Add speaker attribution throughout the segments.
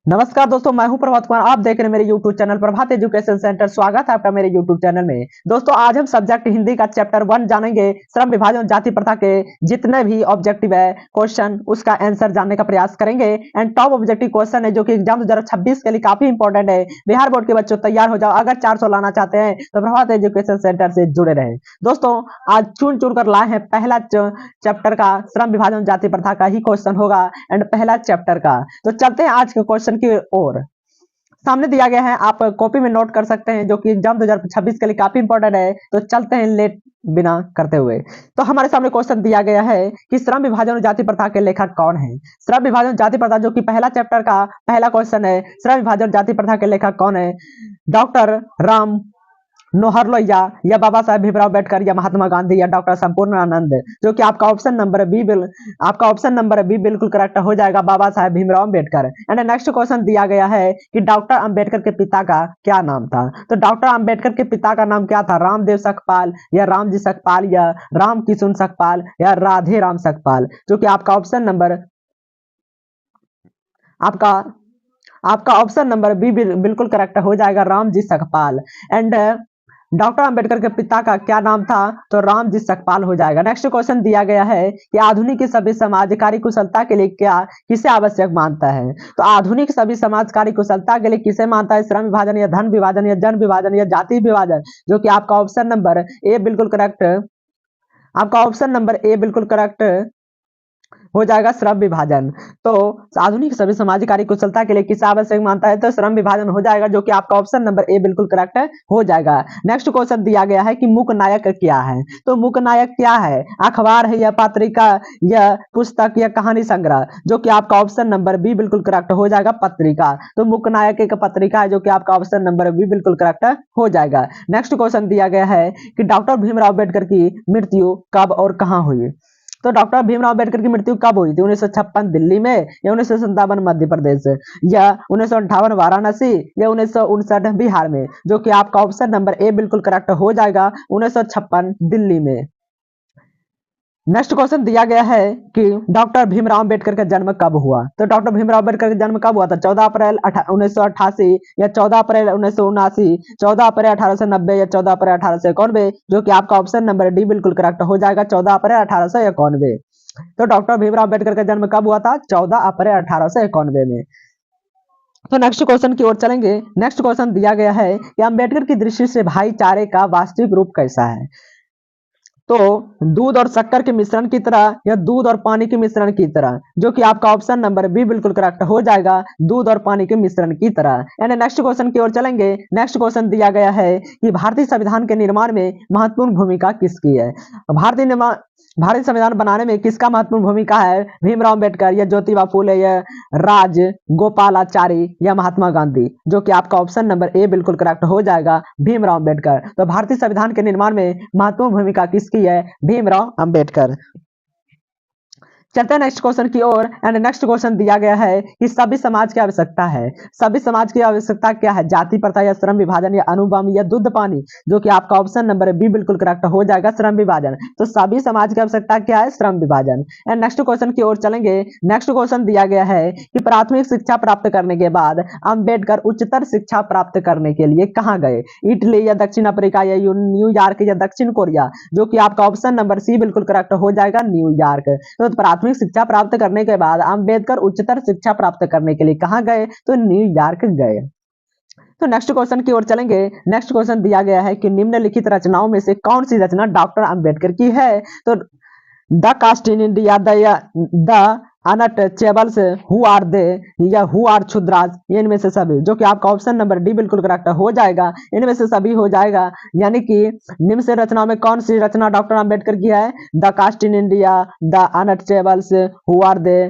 Speaker 1: नमस्कार दोस्तों, मैं हूं प्रभात कुमार। आप देख रहे हैं मेरे YouTube चैनल प्रभात एजुकेशन सेंटर। स्वागत है आपका मेरे YouTube चैनल में। दोस्तों, आज हम सब्जेक्ट हिंदी का चैप्टर 1 जानेंगे। श्रम विभाजन और जाति प्रथा के जितने भी ऑब्जेक्टिव है क्वेश्चन, उसका आंसर जानने का प्रयास करेंगे। एंड टॉप ऑब्जेक्टिव क्वेश्चन है जो कि एग्जाम 2026 के लिए काफी इंपॉर्टेंट है। बिहार बोर्ड के बच्चों तैयार हो जाओ। अगर 400 लाना चाहते हैं तो प्रभात एजुकेशन सेंटर से जुड़े रहे। दोस्तों, आज चुन चुन कर लाए हैं पहला चैप्टर का श्रम विभाजन जाति प्रथा का ही क्वेश्चन होगा एंड पहला चैप्टर का। तो चलते हैं आज के क्वेश्चन की ओर। सामने दिया गया है, आप कॉपी में नोट कर सकते हैं, जो कि एग्जाम 2026 के लिए काफी इंपॉर्टेंट है। तो चलते हैं लेट बिना करते हुए। तो हमारे सामने क्वेश्चन दिया गया है कि श्रम विभाजन और जाति प्रथा के लेखक कौन है। श्रम विभाजन जाति प्रथा जो कि पहला चैप्टर का पहला क्वेश्चन है। श्रम विभाजन जाति प्रथा के लेखक कौन है? डॉक्टर राम मनोहर लोहिया या बाबा साहेब भीमराव अम्बेडकर या महात्मा गांधी या डॉक्टर संपूर्णानंद, जो कि आपका ऑप्शन नंबर बी बिल्कुल करेक्ट हो जाएगा, Baba Saheb Bhimrao Ambedkar. And next question दिया गया है कि डॉक्टर अंबेडकर के पिता का क्या नाम था। तो डॉक्टर अंबेडकर के पिता का नाम क्या था? रामदेव सकपाल या रामजी सकपाल या राम किशुन सकपाल या राधे राम सकपाल, जो कि आपका ऑप्शन नंबर आपका आपका ऑप्शन नंबर बी बिल्कुल करेक्ट हो जाएगा, रामजी सकपाल। एंड डॉक्टर अंबेडकर के पिता का क्या नाम था? तो रामजी सकपाल हो जाएगा। नेक्स्ट क्वेश्चन दिया गया है कि आधुनिक सभ्य समाज कार्य कुशलता के लिए क्या किसे आवश्यक मानता है। तो आधुनिक सभ्य समाज कार्य कुशलता के लिए किसे मानता है? श्रम विभाजन या धन विभाजन या जन विभाजन या जाति विभाजन, जो कि आपका ऑप्शन नंबर ए बिल्कुल करेक्ट हो जाएगा, श्रम विभाजन। तो आधुनिक सभ्य समाज कार्य कुशलता के लिए किसे आवश्यक मानता है? तो श्रम विभाजन हो जाएगा, जो कि आपका ऑप्शन नंबर ए बिल्कुल करेक्ट हो जाएगा। नेक्स्ट क्वेश्चन दिया गया है कि मूक नायक क्या है। तो मूक नायक क्या है? अखबार है या पत्रिका या पुस्तक या कहानी संग्रह, जो कि आपका ऑप्शन नंबर बी बिल्कुल करेक्ट हो जाएगा, पत्रिका। तो मूक नायक एक पत्रिका है, जो कि आपका ऑप्शन नंबर बी बिल्कुल करेक्ट हो जाएगा। नेक्स्ट क्वेश्चन दिया गया है कि डॉक्टर भीमराव अम्बेडकर की मृत्यु कब और कहां हुई। तो डॉक्टर भीमराव अम्बेडकर की मृत्यु कब हुई थी? 1956 दिल्ली में या 1957 मध्य प्रदेश या 1958 वाराणसी या 1959 बिहार में, जो कि आपका ऑप्शन नंबर ए बिल्कुल करेक्ट हो जाएगा, 1956 दिल्ली में। नेक्स्ट क्वेश्चन दिया गया है कि डॉक्टर भीमराव अम्बेडकर का जन्म कब हुआ। तो डॉक्टर भीमराव अम्बेडकर का जन्म कब हुआ था? 14 अप्रैल 1988 या 14 अप्रैल 1979, 14 अप्रैल 1890 या 14 अप्रैल 1891, जो कि आपका ऑप्शन नंबर डी बिल्कुल करेक्ट हो जाएगा, 14 अप्रैल 1891। तो डॉक्टर भीमराव अम्बेडकर का जन्म कब हुआ था? 14 अप्रैल 1891 में। तो नेक्स्ट क्वेश्चन की ओर चलेंगे। नेक्स्ट क्वेश्चन दिया गया है कि अम्बेडकर की दृष्टि से भाईचारे का वास्तविक रूप कैसा है। तो दूध और शक्कर के मिश्रण की तरह या दूध और पानी के मिश्रण की तरह, जो कि आपका ऑप्शन नंबर बी बिल्कुल करेक्ट हो जाएगा, दूध और पानी के मिश्रण की तरह। एंड नेक्स्ट क्वेश्चन की ओर चलेंगे। नेक्स्ट क्वेश्चन दिया गया है कि भारतीय संविधान के निर्माण में महत्वपूर्ण भूमिका किसकी है। भारतीय संविधान बनाने में किसका महत्वपूर्ण भूमिका है? भीमराव अम्बेडकर या ज्योतिबा फूले या राज गोपालाचारी या महात्मा गांधी, जो कि आपका ऑप्शन नंबर ए बिल्कुल करेक्ट हो जाएगा, भीमराव अम्बेडकर। तो भारतीय संविधान के निर्माण में महत्वपूर्ण भूमिका किसकी है? भीमराव अम्बेडकर। चलते हैं नेक्स्ट क्वेश्चन की ओर। एंड नेक्स्ट क्वेश्चन दिया गया है कि सभ्य समाज की आवश्यकता है। सभ्य समाज की आवश्यकता क्या है? जाति प्रथा या श्रम विभाजन या अनुबंध या दुग्ध पानी, जो कि आपका ऑप्शन नंबर बी बिल्कुल करेक्ट हो जाएगा, श्रम विभाजन। तो सभी समाज की आवश्यकता क्या है? श्रम विभाजन। एंड नेक्स्ट क्वेश्चन की ओर चलेंगे। नेक्स्ट क्वेश्चन दिया गया है कि प्राथमिक शिक्षा प्राप्त करने के बाद अम्बेडकर उच्चतर शिक्षा प्राप्त करने के लिए कहाँ गए? इटली या दक्षिण अफ्रीका या न्यूयॉर्क या दक्षिण कोरिया, जो कि आपका ऑप्शन नंबर सी बिल्कुल करेक्ट हो जाएगा, न्यूयॉर्क। तो प्राथमिक शिक्षा प्राप्त करने के बाद अंबेडकर उच्चतर शिक्षा प्राप्त करने के लिए कहां गए? तो न्यूयॉर्क गए। तो नेक्स्ट क्वेश्चन की ओर चलेंगे। नेक्स्ट क्वेश्चन दिया गया है कि निम्नलिखित रचनाओं में से कौन सी रचना डॉक्टर अंबेडकर की है। तो the caste in India, the untouchables, who are they या हु आर क्षुद्राज, इनमें से सभी, जो कि आपका ऑप्शन नंबर डी बिल्कुल करेक्ट हो जाएगा, इनमें से सभी हो जाएगा। यानी कि निम्न से रचनाओं में कौन सी रचना डॉक्टर अंबेडकर की है? The caste in India, the untouchables, who are they,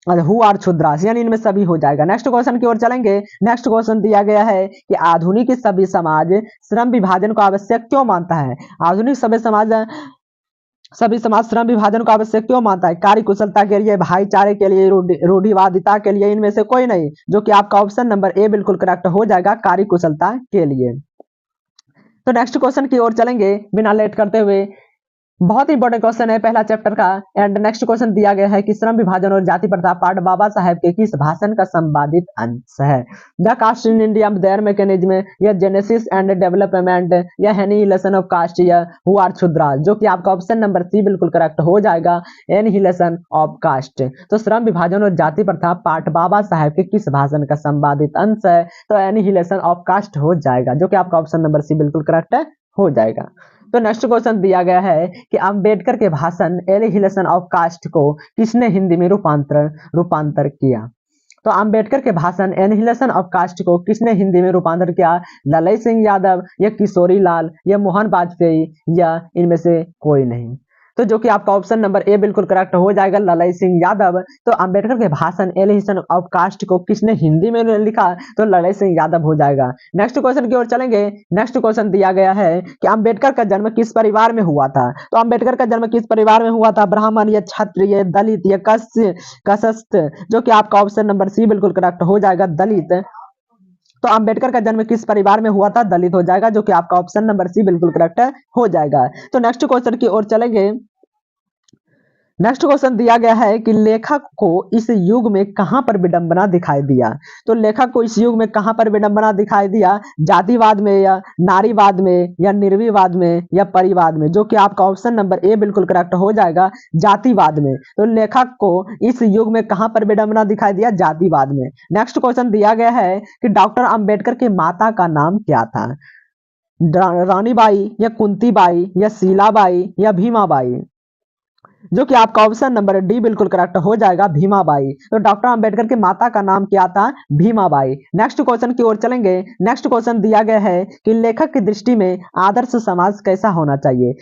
Speaker 1: who are Shudras, यानी इनमें सभी हो जाएगा। नेक्स्ट क्वेश्चन की ओर चलेंगे। नेक्स्ट क्वेश्चन दिया गया है कि आधुनिक सभ्य समाज श्रम विभाजन को आवश्यक क्यों मानता है। आधुनिक सभी समाज श्रम विभाजन को आवश्यक क्यों मानता है? कार्य कुशलता के लिए, भाईचारे के लिए, रूढ़िवादिता के लिए, इनमें से कोई नहीं, जो कि आपका ऑप्शन नंबर ए बिल्कुल करेक्ट हो जाएगा, कार्य कुशलता के लिए। तो नेक्स्ट क्वेश्चन की ओर चलेंगे बिना लेट करते हुए। बहुत इंपॉर्टेंट क्वेश्चन है पहला चैप्टर का। एंड नेक्स्ट क्वेश्चन दिया गया है कि श्रम विभाजन और जाति प्रथा पार्ट बाबा साहेब के किस भाषण का संपादित अंश है? The caste in India their mechanism, या जेनेसिस एंड डेवलपमेंट, या एनिहिलेशन ऑफ कास्ट, या हु आर क्षुद्रा, जो कि आपका ऑप्शन नंबर सी बिल्कुल करेक्ट हो जाएगा, एनिहिलेशन ऑफ कास्ट। तो श्रम विभाजन और जाति प्रथा पार्ट बाबा साहेब के किस भाषण का संपादित अंश है? तो एनिहिलेशन ऑफ कास्ट हो जाएगा, जो कि आपका ऑप्शन नंबर सी बिल्कुल करेक्ट हो जाएगा। तो नेक्स्ट क्वेश्चन दिया गया है कि अंबेडकर के भाषण एनिहिलेशन ऑफ कास्ट को किसने हिंदी में रूपांतर किया? तो अंबेडकर के भाषण एनिहिलेशन ऑफ कास्ट को किसने हिंदी में रूपांतर किया? ललई सिंह यादव, या किशोरी लाल, या मोहन वाजपेयी, या इनमें से कोई नहीं। तो जो कि आपका ऑप्शन नंबर ए बिल्कुल करेक्ट हो जाएगा, ललई सिंह यादव। तो अंबेडकर के भाषण एनिहिलेशन ऑफ कास्ट को किसने हिंदी में लिखा? तो ललई सिंह यादव हो जाएगा। नेक्स्ट क्वेश्चन की ओर चलेंगे। नेक्स्ट क्वेश्चन दिया गया है कि अंबेडकर का जन्म किस परिवार में हुआ था? तो अंबेडकर का जन्म किस परिवार में हुआ था? ब्राह्मण, या क्षत्रिय, दलित, या कशस्थ, जो कि आपका ऑप्शन नंबर सी बिल्कुल करेक्ट हो जाएगा, दलित। तो अंबेडकर का जन्म किस परिवार में हुआ था? दलित हो जाएगा, जो कि आपका ऑप्शन नंबर सी बिल्कुल करेक्ट हो जाएगा। तो नेक्स्ट क्वेश्चन की ओर चलेंगे। नेक्स्ट क्वेश्चन दिया गया है कि लेखक को इस युग में कहां पर विडंबना दिखाई दिया? तो लेखक को इस युग में कहां पर विडंबना दिखाई दिया? जातिवाद में, या नारीवाद में, या निर्विवाद में, या परिवाद में, जो कि आपका ऑप्शन नंबर ए बिल्कुल करेक्ट हो जाएगा, जातिवाद में। तो लेखक को इस युग में कहां पर विडंबना दिखाई दिया? जातिवाद में। नेक्स्ट क्वेश्चन दिया गया है कि डॉक्टर अंबेडकर की माता का नाम क्या था? रानीबाई, या कुंतीबाई, या शीलाबाई, या भीमाबाई, जो कि आपका ऑप्शन नंबर डी बिल्कुल करेक्ट हो जाएगा, भीमाबाई। तो डॉक्टर अंबेडकर की माता का नाम क्या था? भीमाबाई। नेक्स्ट क्वेश्चन की ओर चलेंगे। नेक्स्ट क्वेश्चन दिया गया है कि लेखक की दृष्टि में आदर्श समाज कैसा होना चाहिए?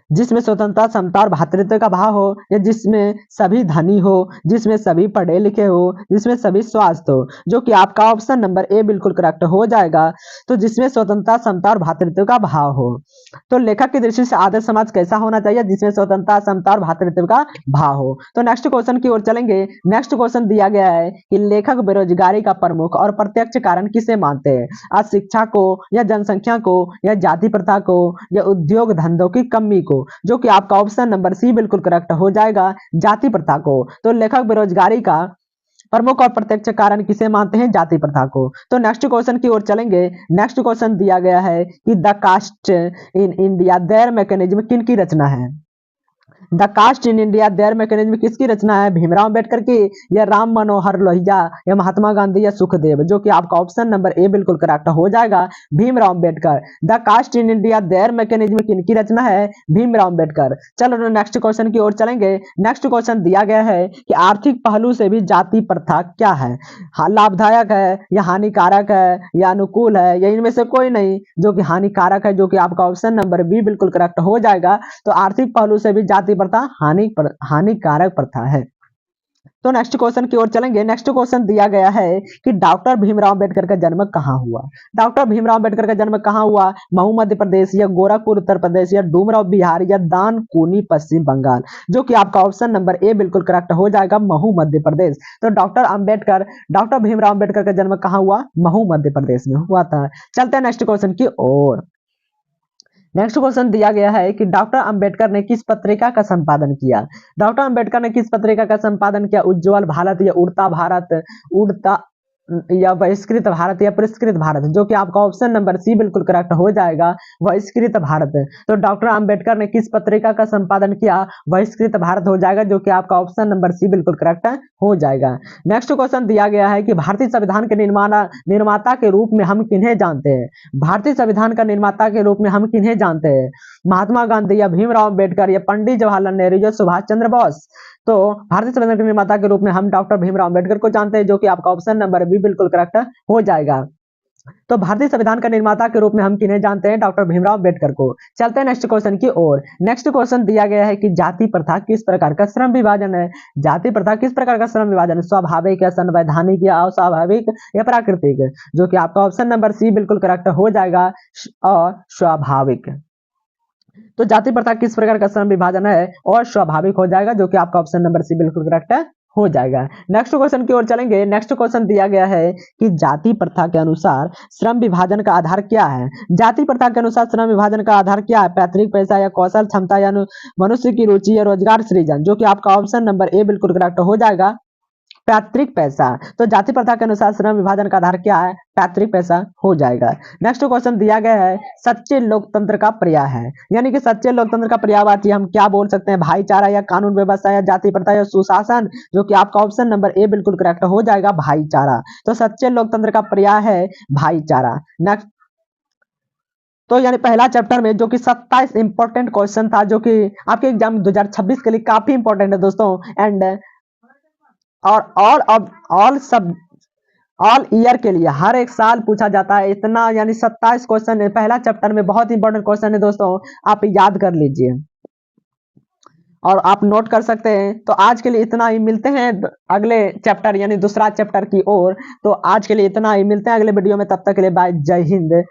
Speaker 1: जिसमें स्वतंत्रता, समता और भ्रातृत्व का भाव हो, या जिसमें सभी धनी हो, जिसमें सभी पढ़े लिखे हो, जिसमें सभी स्वास्थ्य हो, जो कि आपका ऑप्शन नंबर ए बिल्कुल करेक्ट हो जाएगा। तो जिसमें स्वतंत्रता, समता और भ्रातृत्व का भाव हो। तो लेखक की दृष्टि से आदर्श समाज कैसा होना चाहिए? जिसमें स्वतंत्रता, समता और भ्रातृत्व का भाव हो। तो नेक्स्ट क्वेश्चन की ओर चलेंगे। नेक्स्ट क्वेश्चन दिया गया है कि लेखक बेरोजगारी का प्रमुख और प्रत्यक्ष कारण किसे मानते हैं? अशिक्षा को, या जनसंख्या को, या जाति प्रथा को, या उद्योग धंधों की कमी को, जो कि आपका ऑप्शन नंबर सी बिल्कुल करेक्ट हो जाएगा, जाति प्रथा को। तो लेखक बेरोजगारी का प्रमुख और प्रत्यक्ष कारण किसे मानते हैं? जाति प्रथा को। तो नेक्स्ट क्वेश्चन की ओर चलेंगे। नेक्स्ट क्वेश्चन दिया गया है कि the caste in India their mechanism किनकी रचना है? The caste in India their mechanism किसकी रचना है? भीमराव अंबेडकर की, या राम मनोहर लोहिया, या महात्मा गांधी, या सुखदेव, जो कि आपका ऑप्शन नंबर ए बिल्कुल करेक्ट हो जाएगा, Bhimrao Ambedkar. The caste in India their mechanism किनकी रचना है? भीमराव अंबेडकर। चलो नेक्स्ट क्वेश्चन की ओर चलेंगे। नेक्स्ट क्वेश्चन दिया गया है कि आर्थिक पहलू से भी जाति प्रथा क्या है? लाभदायक है, या हानिकारक है, या अनुकूल है, या इनमें से कोई नहीं, जो कि हानिकारक है, जो कि आपका ऑप्शन नंबर बी बिल्कुल करेक्ट हो जाएगा। तो आर्थिक पहलू से भी जाति प्रथा हानिकारक प्रथा है। तो नेक्स्ट क्वेश्चन की ओर चलेंगे। नेक्स्ट क्वेश्चन दिया गया है कि डॉक्टर भीमराव अंबेडकर का जन्म कहाँ हुआ? डॉक्टर भीमराव अंबेडकर का जन्म कहाँ हुआ? महू मध्य प्रदेश, या गोरखपुर उत्तर प्रदेश, या डूमराव बिहार, या दानकुनी पश्चिम बंगाल, जो कि आपका ऑप्शन नंबर ए बिल्कुल करेक्ट हो जाएगा, महू मध्य प्रदेश। तो डॉक्टर भीमराव अंबेडकर का जन्म कहाँ हुआ? महू मध्य प्रदेश में हुआ था। चलते हैं नेक्स्ट क्वेश्चन की ओर। नेक्स्ट क्वेश्चन दिया गया है कि डॉक्टर अंबेडकर ने किस पत्रिका का संपादन किया? डॉक्टर अंबेडकर ने किस पत्रिका का संपादन किया? उज्ज्वल भारत, या उड़ता भारत, उड़ता, या बहिष्कृत भारत, या पुरस्कृत भारत, जो कि आपका ऑप्शन नंबर सी बिल्कुल करेक्ट हो जाएगा, बहिष्कृत भारत। तो डॉक्टर अंबेडकर ने किस पत्रिका का संपादन किया? बहिष्कृत भारत हो जाएगा, जो कि आपका ऑप्शन नंबर सी बिल्कुल करेक्ट हो जाएगा। नेक्स्ट क्वेश्चन दिया गया है कि भारतीय संविधान के निर्माता के रूप में हम किन्हें जानते हैं? भारतीय संविधान का निर्माता के रूप में हम किन्हें जानते हैं? महात्मा गांधी, या भीमराव अंबेडकर, या पंडित जवाहरलाल नेहरू, या सुभाष चंद्र बोस। तो भारतीय संविधान के निर्माता के रूप में हम डॉक्टर भीमराव अंबेडकर को जानते हैं, जो कि आपका ऑप्शन नंबर बी बिल्कुल करेक्ट हो जाएगा। तो भारतीय संविधान का निर्माता के रूप में हम किन्हें जानते हैं? डॉक्टर भीमराव अंबेडकर को। चलते हैं नेक्स्ट क्वेश्चन की ओर। नेक्स्ट क्वेश्चन दिया गया है कि जाति प्रथा किस प्रकार का श्रम विभाजन है? जाति प्रथा किस प्रकार का श्रम विभाजन है? स्वाभाविक, या संवैधानिक, या अस्वाभाविक, या प्राकृतिक, जो कि आपका ऑप्शन नंबर सी बिल्कुल करेक्ट हो जाएगा, अस्वाभाविक। तो जाति प्रथा किस प्रकार का श्रम विभाजन है? और स्वाभाविक हो जाएगा, जो कि आपका ऑप्शन नंबर सी बिल्कुल करेक्ट हो जाएगा। नेक्स्ट क्वेश्चन की ओर चलेंगे। नेक्स्ट क्वेश्चन दिया गया है कि जाति प्रथा के अनुसार श्रम विभाजन का आधार क्या है। जाति प्रथा के अनुसार श्रम विभाजन का आधार क्या है? पैतृक पैसा या कौशल क्षमता या मनुष्य की रुचि या रोजगार सृजन, जो कि आपका ऑप्शन नंबर ए बिल्कुल करेक्ट हो जाएगा, पैतृक पैसा। तो जाति प्रथा के अनुसार श्रम विभाजन का आधार क्या है? पैतृक पैसा हो जाएगा। नेक्स्ट क्वेश्चन दिया गया है सच्चे लोकतंत्र का पर्याय है, यानी कि सच्चे लोकतंत्र का पर्यायवाची हम क्या बोल सकते हैं? भाईचारा या कानून व्यवस्था या जाति प्रथा या सुशासन, जो कि आपका ऑप्शन नंबर ए बिल्कुल करेक्ट हो जाएगा, भाईचारा। तो सच्चे लोकतंत्र का पर्याय है भाईचारा। नेक्स्ट, तो यानी पहला चैप्टर में जो कि 27 इंपॉर्टेंट क्वेश्चन था, जो कि आपके एग्जाम 2026 के लिए काफी इंपॉर्टेंट है दोस्तों, एंड और ऑल ईयर के लिए हर एक साल पूछा जाता है इतना, यानी 27 क्वेश्चन है पहला चैप्टर में, बहुत इंपॉर्टेंट क्वेश्चन है दोस्तों, आप याद कर लीजिए और आप नोट कर सकते हैं। तो आज के लिए इतना ही, मिलते हैं अगले चैप्टर यानी दूसरा चैप्टर की ओर। तो आज के लिए इतना ही, मिलते हैं अगले वीडियो में, तब तक के लिए बाय, जय हिंद।